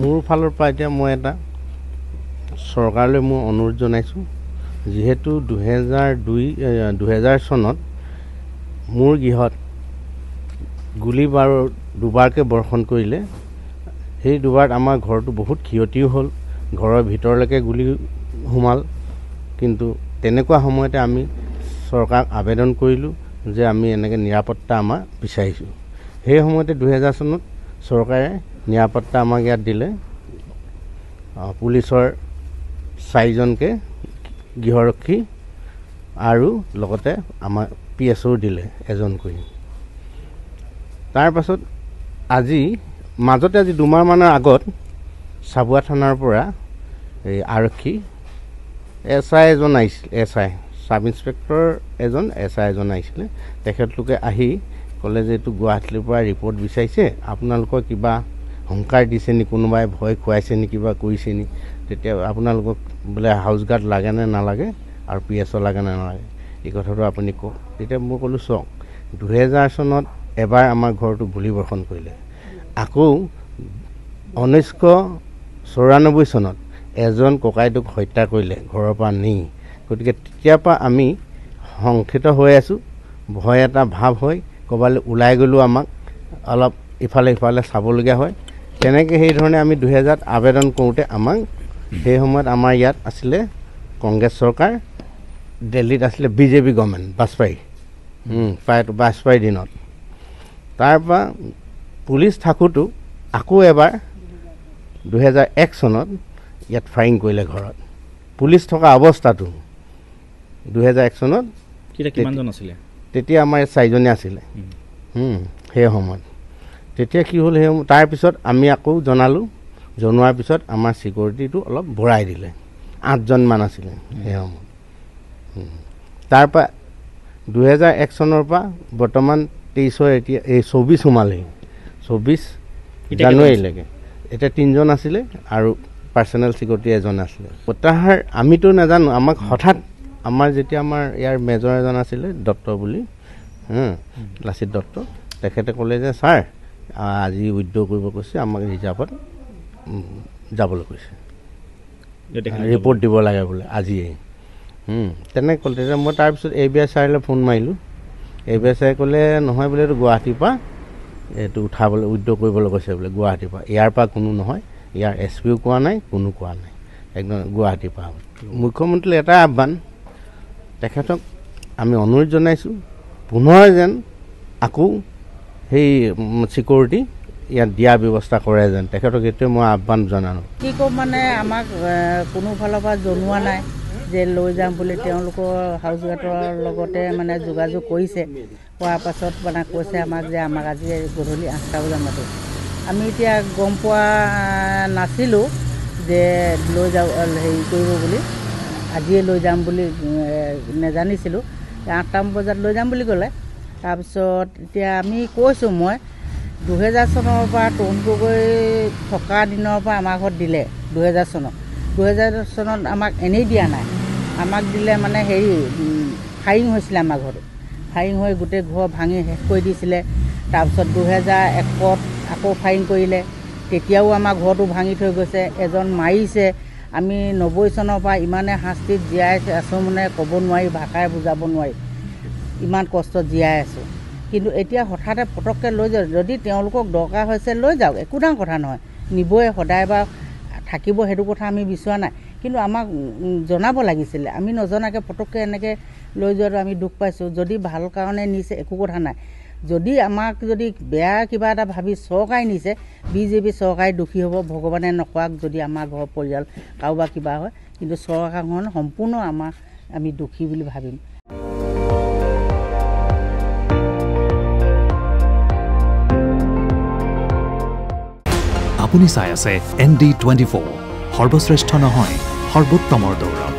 মোৰ ফালৰ পৰা এতিয়া মই এটা চৰকাৰলৈ মই অনুৰোধ জনাইছোঁ যিহেতু 2000 চনত মোৰ গৃহত গুলী বাৰুদ দুবাৰকৈ বৰ্ষণ কৰিলে সেই দুবাৰত আমাৰ ঘৰটো বহুত ক্ষতিও হ'ল ঘৰৰ ভিতৰলৈকে গুলী সোমাল কিন্তু তেনেকুৱা সময়তে আমি চৰকাৰক আবেদন কৰিলোঁ যে আমি এনেকৈ নিৰাপত্তা আমাৰ বিচাৰিছোঁ সেই সময়তে 2000 চনত চৰকাৰে নিৰাপত্তা আমাক ইয়াত দিলে পুলিচৰ 4জনকে গৃহৰক্ষী আৰু লগতে আমাৰ PSO দিলে এজনকৈ তাৰ পাছত আজি 2 মাহমানৰ আগত চাবুৱা থানাৰ পৰা এই আৰক্ষী SI এজন আহিছিল SI সাব ইন্সপেক্টৰ এজন SI এজন আহিছিলে তেখেতলোকে আহি ক'লে যে এইটো গুৱাহাটীৰ পৰা ৰিপৰ্ট বিচাৰিছে আপোনালোকৰ কিবা হংকাৰ দিছে নি কোনোবাই ভয় খুৱাইছে নি কিবা কৰিছে নি তেতিয়া আপোনালোকক বোলে হাউচ গাৰ্ড লাগে নে নালাগে আৰু PSO লাগে নে নালাগে এই কথাটো আপুনি কওক তেতিয়া মই ক'লোঁ চাওক 2000 চনত এবাৰ আমাৰ ঘৰটো গুলী বৰ্ষণ কৰিলে আকৌ 1994 চনত এজন ককাইটোক হত্যা কৰিলে ঘৰৰ পৰা নি গতিকে তেতিয়াৰ পৰা আমি সংকিত হৈ আছোঁ ভয় এটা ভাৱ হয় ক'বালৈ ওলাই গ'লেও আমাক অলপ ইফালে চাবলগীয়া হয় তেনেকৈ সেই ধৰণে আমি 2000 আবেদন কৰোঁতে আমাক সেই সময়ত আমাৰ ইয়াত আছিলে কংগ্ৰেছ চৰকাৰ দিল্লীত আছিলে BJP গভৰ্ণমেণ্ট বাজপেয়ীৰ দিনত তাৰপৰা পুলিচ থাকোঁতো আকৌ এবাৰ 2001 চনত ইয়াত ফায়াৰিং কৰিলে ঘৰত পুলিচ থকা অৱস্থাটো 2001 চনত কিমানজন আছিলে তেতিয়া আমাৰ 4জনে আছিলে সেই সময়ত তেতিয়া কি হ'ল সেই তাৰপিছত আমি আকৌ জনোৱাৰ পিছত আমাৰ সিকিউৰিটিটো অলপ বঢ়াই দিলে 8জনমান আছিলে সেই সময়ত তাৰপৰা 2001 চনৰ পৰা বৰ্তমান 23 এতিয়া 24 সোমালেহি 24 জানুৱাৰীলৈকে এতিয়া 3জন আছিলে আৰু পাৰ্চনেল সিকিউৰিটি এজন আছিলে প্ৰত্যাহাৰ আমিতো নাজানো আমাক হঠাৎ আমাৰ যেতিয়া আমাৰ ইয়াৰ মেজৰ এজন আছিলে দত্ত বুলি লাচিত দত্ত তেখেতে ক'লে যে ছাৰ আজি উইথড্ৰ কৰিব কৈছে আমাক ৰিজাৰ্ভত যাবলৈ কৈছে ৰিপৰ্ট দিব লাগে বোলে আজিয়ে তেনেকৈ ক'লে তেতিয়া মই তাৰপিছত ABI ছাৰলৈ ফোন মাৰিলোঁ ABI ছাৰে ক'লে নহয় বোলে এইটো গুৱাহাটীৰ পৰা এইটো উঠাবলৈ উইথড্ৰ কৰিবলৈ কৈছে বোলে গুৱাহাটীৰ পৰা ইয়াৰ পৰা কোনো নহয় ইয়াৰ SPও কোৱা নাই কোনো কোৱা নাই একদম গুৱাহাটীৰ পৰা মুখ্যমন্ত্ৰীলৈ এটাই আহ্বান তেখেতক আমি অনুৰোধ জনাইছোঁ পুনৰ যেন আকৌ সেই সিকিউৰিটি ইয়াত দিয়া ব্যৱস্থা কৰে যেন তেখেতক এইটোৱে মই আহ্বান জনালোঁ কি ক'ম মানে আমাক কোনো ফালৰ পৰা জনোৱা নাই যে লৈ যাম বুলি তেওঁলোকৰ হাউচ গাৰ্ডৰ লগতে মানে যোগাযোগ কৰিছে কৰাৰ পাছত মানে কৈছে আমাক যে আমাক আজি গধূলি 8টা বজাত মাতিব আমি এতিয়া গম পোৱা নাছিলোঁ যে লৈ যাওঁ হেৰি কৰিব বুলি আজিয়ে লৈ যাম বুলি নেজানিছিলোঁ 8টা বজাত লৈ যাম বুলি ক'লে তাৰপিছত এতিয়া আমি কৈছোঁ মই 2000 চনৰ পৰা তৰুণ গগৈ থকা দিনৰ পৰা আমাৰ ঘৰত দিলে 2000 চনত আমাক এনেই দিয়া নাই আমাক দিলে মানে হেৰি ফায়াৰিং হৈছিলে আমাৰ ঘৰত ফায়াৰিং হৈ গোটেই ঘৰ ভাঙি শেষ কৰি দিছিলে তাৰপিছত 2001ত আকৌ ফায়াৰিং কৰিলে তেতিয়াও আমাৰ ঘৰটো ভাঙি থৈ গৈছে এজন মাৰিছে আমি 90 চনৰ পৰা ইমানে শাস্তিত জীয়াই আছোঁ মানে ক'ব নোৱাৰি ভাষাৰে বুজাব নোৱাৰি ইমান কষ্টত জীয়াই আছোঁ কিন্তু এতিয়া হঠাতে পটককৈ লৈ যাওক যদি তেওঁলোকক দৰকাৰ হৈছে লৈ যাওক একো ডাঙৰ কথা নহয় নিবই সদায় বা থাকিব সেইটো কথা আমি বিচৰা নাই কিন্তু আমাক জনাব লাগিছিলে আমি নজনাকৈ পটককৈ এনেকৈ লৈ যোৱাটো আমি দুখ পাইছোঁ যদি ভাল কাৰণে নিছে একো কথা নাই যদি আমাক যদি বেয়া কিবা এটা ভাবি চৰকাৰে নিছে BJP চৰকাৰে দোষী হ'ব ভগৱানে নকৰাক যদি আমাৰ ঘৰৰ পৰিয়াল কাৰোবাৰ কিবা হয় কিন্তু চৰকাৰখন সম্পূৰ্ণ আমি দোষী বুলি ভাবিম আপুনি চাই আছে ND24 সৰ্বশ্ৰেষ্ঠ নহয় সৰ্বোত্তমৰ দৌৰ